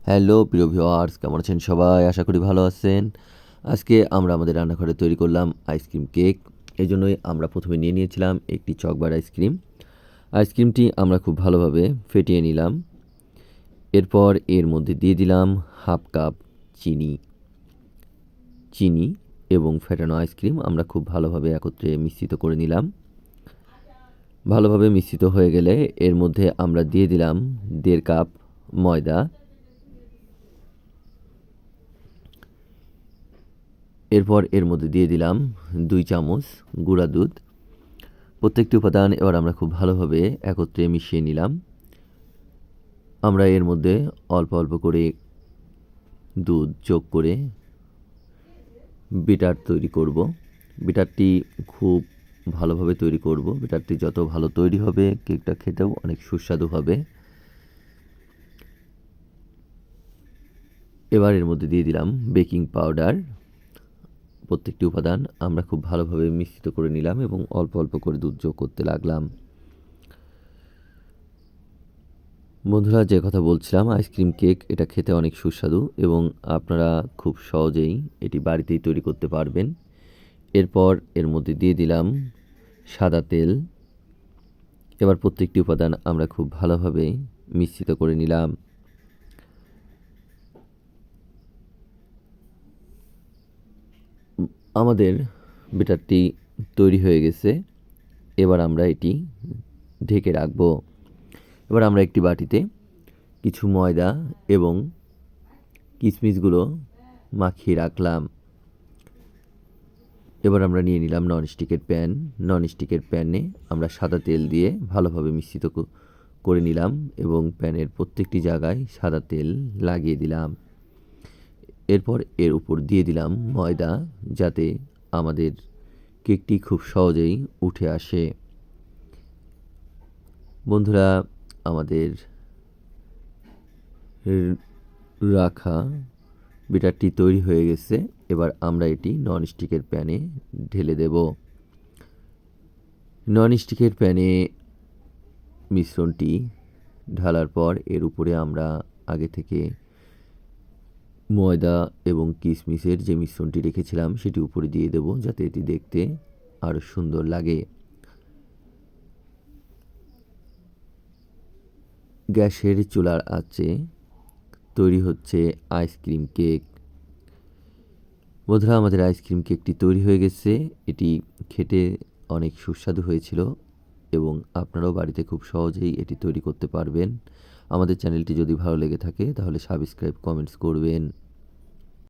Hello প্রিয় viewers, কেমন আছেন সবাই? আশা করি ভালো আছেন। আজকে আমরা আমাদের রান্নাঘরে তৈরি করলাম আইসক্রিম কেক। এজন্যই আমরা প্রথমে নিয়ে নিয়েছিলাম একটি চকবার আইসক্রিম। আইসক্রিমটি আমরা খুব ভালোভাবে ফেটিয়ে নিলাম। এরপর এর মধ্যে দিয়ে দিলাম হাফ কাপ চিনি। চিনি এবং ফেটানো আইসক্রিম আমরা খুব ভালোভাবে একত্রে মিশ্রিত করে নিলাম। ভালোভাবে মিশ্রিত হয়ে গেলে এর মধ্যে আমরা দিয়ে দিলাম 1.5 কাপ ময়দা। এরপর এর মধ্যে দিয়ে দিলাম 2 চামচ গুঁড়া দুধ। প্রত্যেকটি উপাদান এবার আমরা খুব ভালোভাবে একত্রে মিশিয়ে নিলাম। আমরা এর মধ্যে অল্প অল্প করে দুধ যোগ করে বিটার তৈরি করব। বিটারটি খুব ভালোভাবে তৈরি করব। বিটারটি যত ভালো তৈরি হবে কেকটা খেতেও অনেক সুস্বাদু হবে। এবার এর মধ্যে দিয়ে দিলাম বেকিং পাউডার। প্রত্যেকটি উপাদান আমরা খুব ভালোভাবে মিশ্রিত করে নিলাম এবং অল্প অল্প করে দুধ যোগ করতে লাগলাম। বন্ধুরা, যে কথা বলছিলাম আইসক্রিম কেক, এটা খেতে অনেক সুস্বাদু এবং আপনারা খুব সহজেই এটি বাড়িতেই তৈরি করতে পারবেন। এরপর এর মধ্যে দিয়ে দিলাম সাদা তেল। এবার প্রত্যেকটি উপাদান আমরা খুব ভালোভাবে মিশ্রিত করে নিলাম। আমাদের ব্যাটারটি তৈরি হয়ে গেছে। এবার আমরা এটি ঢেকে রাখবো। এবার আমরা একটি বাটিতে কিছু ময়দা এবং কিশমিশগুলো মাখিয়ে রাখলাম। এবার আমরা নিয়ে নিলাম ননস্টিকের প্যান। ননস্টিকের প্যানে আমরা সাদা তেল দিয়ে ভালোভাবে মিশ্রিত করে নিলাম এবং প্যানের প্রত্যেকটি জায়গায় সাদা তেল লাগিয়ে দিলাম। এরপর এর উপর দিয়ে দিলাম ময়দা, যাতে আমাদের কেকটি খুব সহজেই উঠে আসে। বন্ধুরা, আমাদের রাখা ব্যাটারটি তৈরি হয়ে গেছে। এবার আমরা এটি ননস্টিকের প্যানে ঢেলে দেব। ননস্টিকের প্যানে মিশ্রণটি ঢালার পর এর উপরে আমরা আগে থেকে ময়দা এবং কিশমিশের যে মিশ্রণটি রেখেছিলাম সেটি উপরে দিয়ে দেব, যাতে এটি দেখতে আরও সুন্দর লাগে। গ্যাসের চুলার আঁচে তৈরি হচ্ছে আইসক্রিম কেক। বন্ধুরা, আমাদের আইসক্রিম কেকটি তৈরি হয়ে গেছে। এটি খেতে অনেক সুস্বাদু হয়েছিল এবং আপনারাও বাড়িতে খুব সহজেই এটি তৈরি করতে পারবেন। আমাদের চ্যানেলটি যদি ভালো লেগে থাকে তাহলে সাবস্ক্রাইব, কমেন্টস করবেন।